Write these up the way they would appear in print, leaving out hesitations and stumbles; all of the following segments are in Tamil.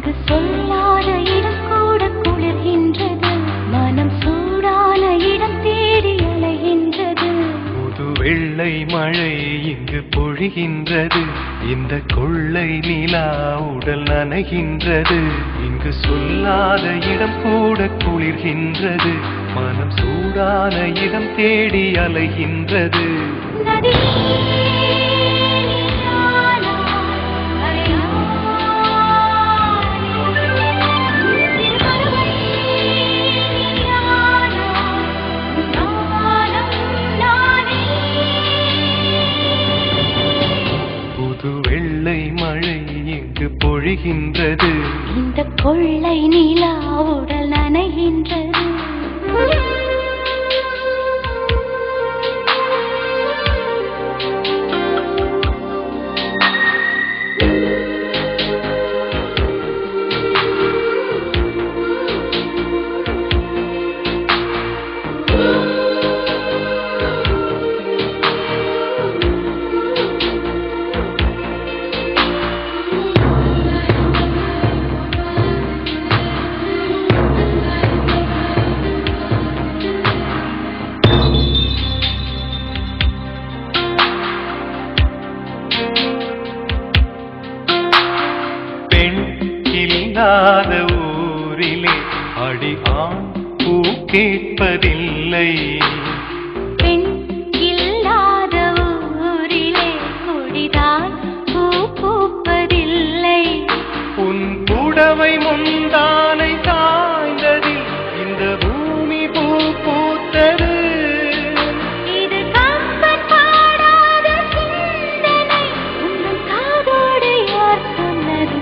இங்கு சொல்லாத இடம் கூட குளிர்கின்றது, மனம் சூடான இடம் தேடி அலைகின்றது. புது வெள்ளை மழை இங்கு பொழிகின்றது, இந்த கொள்ளை நிலா உடல் நனைகின்றது. இங்கு சொல்லாத இடம் கூட குளிர்கின்றது, மனம் சூடான இடம் தேடி அலைகின்றது. புது வெள்ளை மழை இங்கு பொழிகின்றது, இந்த கொள்ளை நிலா உடல் நனைகின்றது. இல்லாத ஊரிலே அடி ஆண் பூ கேட்பதில்லை, பெண் இல்லாத ஊரிலே கொடிதான் பூ பூப்பதில்லை. உன் புடவை முந்தானை சாய்ந்ததில் இந்த பூமி பூ பூத்தது. இது கம்பன் பாடாத சிந்தனை, உன் காதோடு யார் சொன்னது?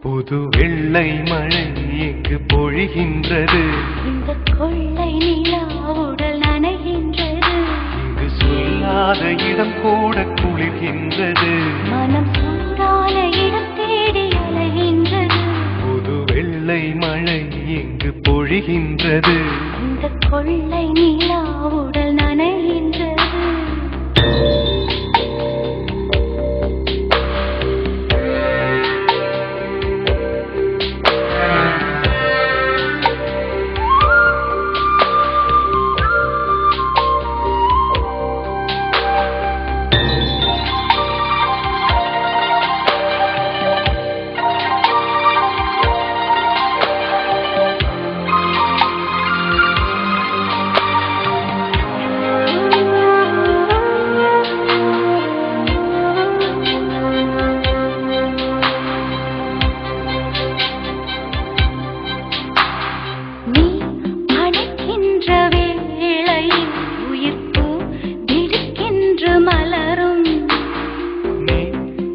புது வெள்ளை மழை இங்கு பொழிகின்றது, இந்த கொள்ளை நிலா உடல் நனைகின்றது. இங்கு சொல்லாத இடம் கூட குளிர்கின்றது, மனம் சூடான இடம் தேடி அலைகின்றது. புது வெள்ளை மழை இங்கு பொழிகின்றது, இந்த கொள்ளை நிலா உடல் நனைகின்றது.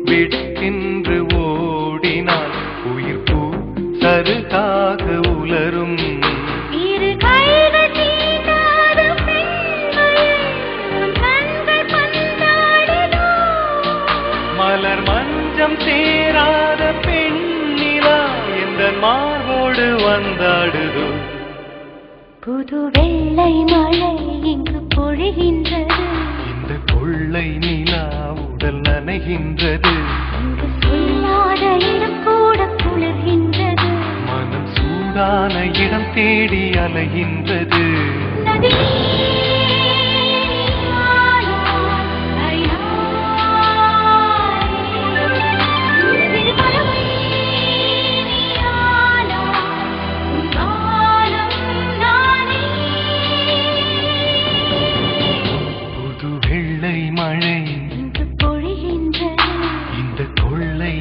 விடுக்கென்று ஓடினால் உயிர் பூ சருகாக உலரும். இரு கைகள் தீண்டாத பெண்கள் கண்கள் பந்தாடுதோ, மலர் மஞ்சம் சேராத பெண்ணிலா எந்த மார்போடு வந்தாடுதோ. புது வெள்ளை மழை இங்கு பொழிகின்றது, இந்த கொள்ளை நிலா உடல் நனைகின்றது. இங்கு சொல்லாத இடம் கூட குளிர்கின்றது, மனம் சூடான இடம் தேடி அலைகின்றது. புது வெள்ளை மழை இங்கு பொழிகின்றது, இந்த கொள்ளை